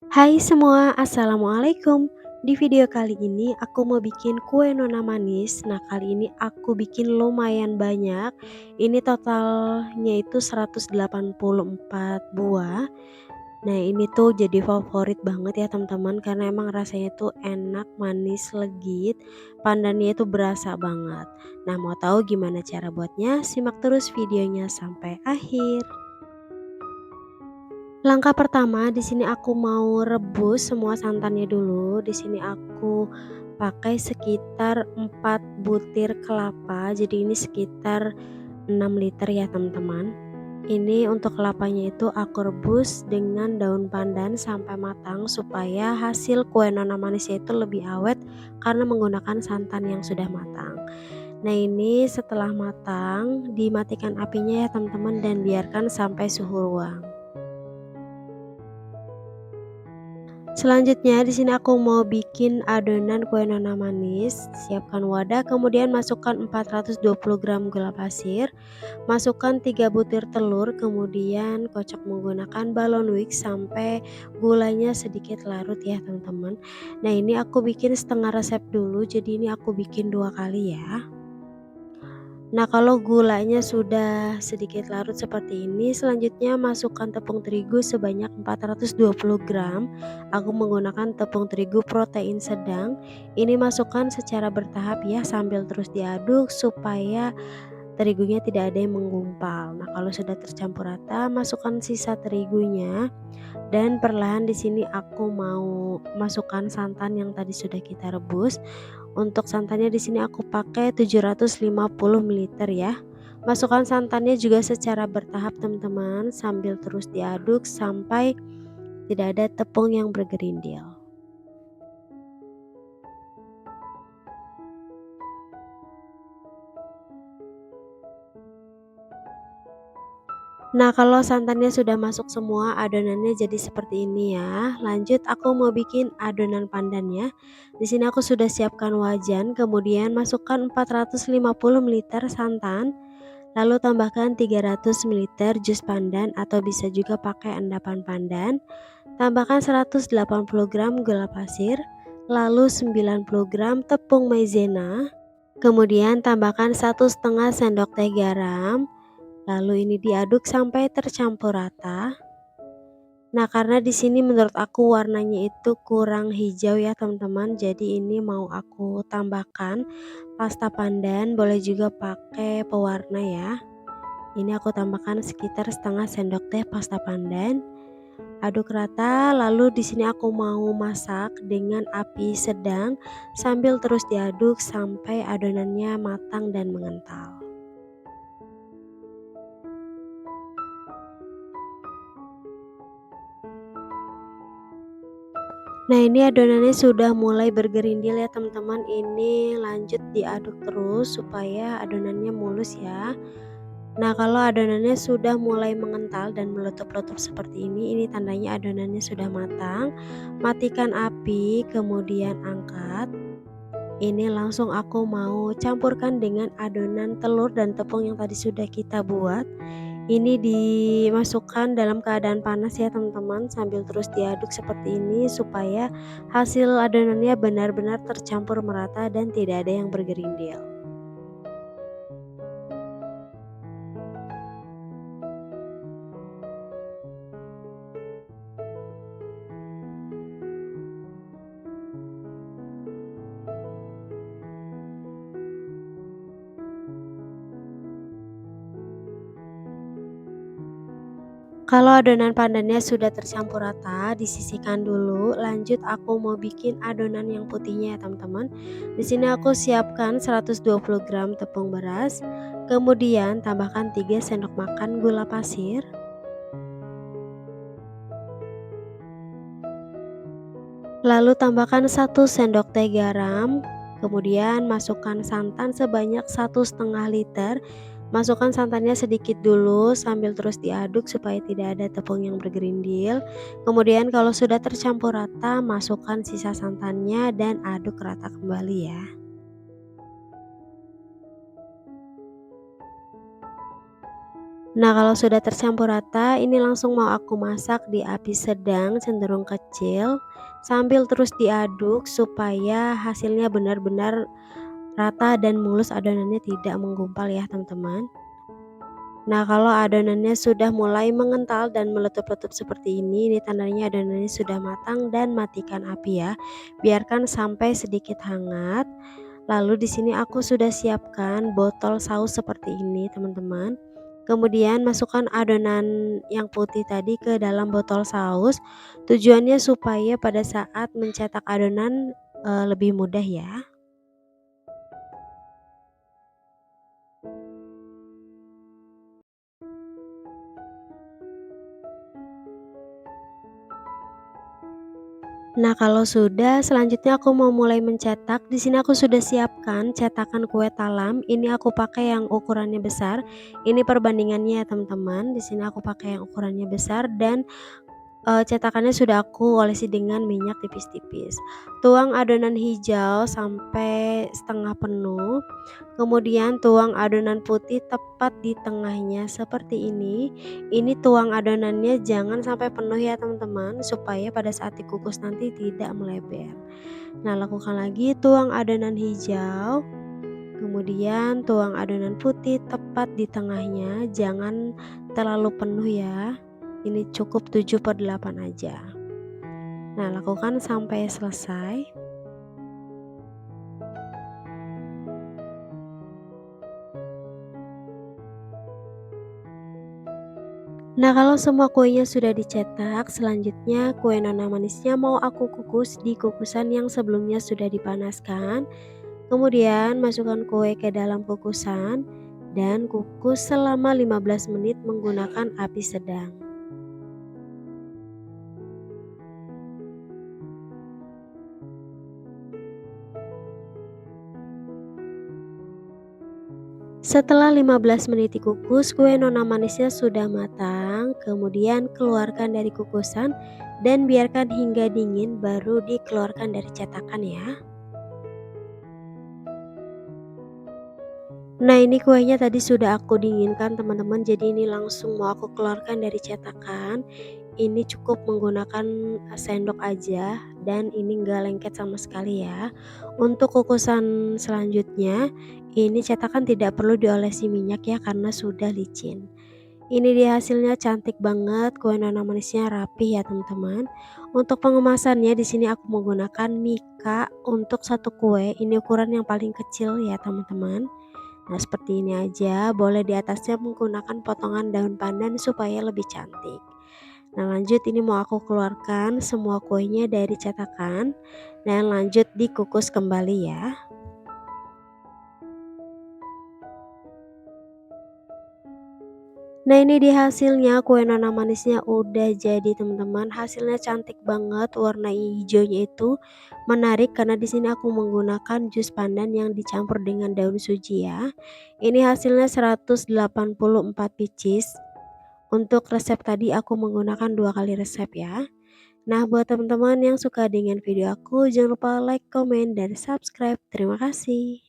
Hai semua, assalamualaikum. Di video kali ini aku mau bikin kue nona manis. Nah, kali ini aku bikin lumayan banyak. Ini totalnya itu 184 buah. Nah, ini tuh jadi favorit banget ya teman-teman karena emang rasanya tuh enak, manis, legit. Pandannya itu berasa banget. Nah, mau tahu gimana cara buatnya? Simak terus videonya sampai akhir. Langkah pertama di sini aku mau rebus semua santannya dulu. Di sini aku pakai sekitar 4 butir kelapa. Jadi ini sekitar 6 liter ya teman-teman. Ini untuk kelapanya itu aku rebus dengan daun pandan sampai matang supaya hasil kue nona manisnya itu lebih awet karena menggunakan santan yang sudah matang. Nah, ini setelah matang dimatikan apinya ya teman-teman dan biarkan sampai suhu ruang. Selanjutnya di sini aku mau bikin adonan kue nona manis. Siapkan wadah, kemudian masukkan 420 gram gula pasir, masukkan 3 butir telur, kemudian kocok menggunakan balon whisk sampai gulanya sedikit larut ya teman-teman. Nah, ini aku bikin setengah resep dulu, jadi ini aku bikin 2 kali ya. Nah, kalau gulanya sudah sedikit larut seperti ini, selanjutnya masukkan tepung terigu sebanyak 420 gram. Aku menggunakan tepung terigu protein sedang. Ini masukkan secara bertahap ya sambil terus diaduk supaya terigunya tidak ada yang menggumpal. Nah, kalau sudah tercampur rata, masukkan sisa terigunya dan perlahan di sini aku mau masukkan santan yang tadi sudah kita rebus. Untuk santannya di sini aku pakai 750 ml ya. Masukkan santannya juga secara bertahap teman-teman sambil terus diaduk sampai tidak ada tepung yang bergerindil. Nah, kalau santannya sudah masuk semua, adonannya jadi seperti ini ya. Lanjut aku mau bikin adonan pandannya. Di sini aku sudah siapkan wajan, kemudian masukkan 450 ml santan, lalu tambahkan 300 ml jus pandan atau bisa juga pakai endapan pandan. Tambahkan 180 gram gula pasir, lalu 90 gram tepung maizena. Kemudian tambahkan 1,5 sendok teh garam. Lalu ini diaduk sampai tercampur rata. Nah, karena di sini menurut aku warnanya itu kurang hijau ya teman-teman. Jadi ini mau aku tambahkan pasta pandan, boleh juga pakai pewarna ya. Ini aku tambahkan sekitar setengah sendok teh pasta pandan. Aduk rata, lalu di sini aku mau masak dengan api sedang sambil terus diaduk sampai adonannya matang dan mengental. Nah, ini adonannya sudah mulai bergerindil ya teman-teman. Ini lanjut diaduk terus supaya adonannya mulus ya. Nah, kalau adonannya sudah mulai mengental dan meletup-letup seperti ini tandanya adonannya sudah matang. Matikan api, kemudian angkat. Ini langsung aku mau campurkan dengan adonan telur dan tepung yang tadi sudah kita buat. Ini dimasukkan dalam keadaan panas ya teman-teman, sambil terus diaduk seperti ini supaya hasil adonannya benar-benar tercampur merata dan tidak ada yang bergerindil. Kalau adonan pandannya sudah tercampur rata, disisihkan dulu. Lanjut aku mau bikin adonan yang putihnya ya teman-teman. Di sini aku siapkan 120 gram tepung beras, kemudian tambahkan 3 sendok makan gula pasir, lalu tambahkan 1 sendok teh garam, kemudian masukkan santan sebanyak 1,5 liter. Masukkan santannya sedikit dulu sambil terus diaduk supaya tidak ada tepung yang bergerindil. Kemudian kalau sudah tercampur rata, masukkan sisa santannya dan aduk rata kembali ya. Nah, kalau sudah tercampur rata, ini langsung mau aku masak di api sedang cenderung kecil sambil terus diaduk supaya hasilnya benar-benar rata dan mulus, adonannya tidak menggumpal ya teman-teman. Nah, kalau adonannya sudah mulai mengental dan meletup-letup seperti ini tandanya adonannya sudah matang dan matikan api ya. Biarkan sampai sedikit hangat. Lalu di sini aku sudah siapkan botol saus seperti ini, teman-teman. Kemudian masukkan adonan yang putih tadi ke dalam botol saus. Tujuannya supaya pada saat mencetak adonan lebih mudah ya. Nah, kalau sudah, selanjutnya aku mau mulai mencetak. Di sini aku sudah siapkan cetakan kue talam. Ini aku pakai yang ukurannya besar. Ini perbandingannya ya, teman-teman. Di sini aku pakai yang ukurannya besar dan cetakannya sudah aku olesi dengan minyak tipis-tipis. Tuang adonan hijau sampai setengah penuh. Kemudian tuang adonan putih tepat di tengahnya seperti ini. Ini tuang adonannya jangan sampai penuh ya teman-teman, supaya pada saat dikukus nanti tidak melebar. Nah, lakukan lagi tuang adonan hijau, kemudian tuang adonan putih tepat di tengahnya, jangan terlalu penuh ya. Ini cukup 7/8 aja. Nah, lakukan sampai selesai. Nah, kalau semua kuenya sudah dicetak, selanjutnya kue nona manisnya mau aku kukus di kukusan yang sebelumnya sudah dipanaskan. Kemudian masukkan kue ke dalam kukusan dan kukus selama 15 menit menggunakan api sedang. Setelah 15 menit dikukus, kue nona manisnya sudah matang. Kemudian keluarkan dari kukusan dan biarkan hingga dingin baru dikeluarkan dari cetakan ya. Nah, ini kuenya tadi sudah aku dinginkan teman-teman, jadi ini langsung mau aku keluarkan dari cetakan. Ini cukup menggunakan sendok aja dan ini enggak lengket sama sekali ya. Untuk kukusan selanjutnya, ini cetakan tidak perlu diolesi minyak ya karena sudah licin. Ini dia hasilnya cantik banget, kue nona manisnya rapi ya teman-teman. Untuk pengemasannya di sini aku menggunakan mika untuk satu kue, ini ukuran yang paling kecil ya teman-teman. Nah, seperti ini aja, boleh di atasnya menggunakan potongan daun pandan supaya lebih cantik. Nah, lanjut ini mau aku keluarkan semua kuenya dari cetakan dan lanjut dikukus kembali ya. Nah, ini di hasilnya kue nona manisnya udah jadi teman-teman. Hasilnya cantik banget, warna hijaunya itu menarik karena di sini aku menggunakan jus pandan yang dicampur dengan daun suji ya. Ini hasilnya 184 pieces. Untuk resep tadi aku menggunakan 2 kali resep ya. Nah, buat teman-teman yang suka dengan video aku, jangan lupa like, komen, dan subscribe. Terima kasih.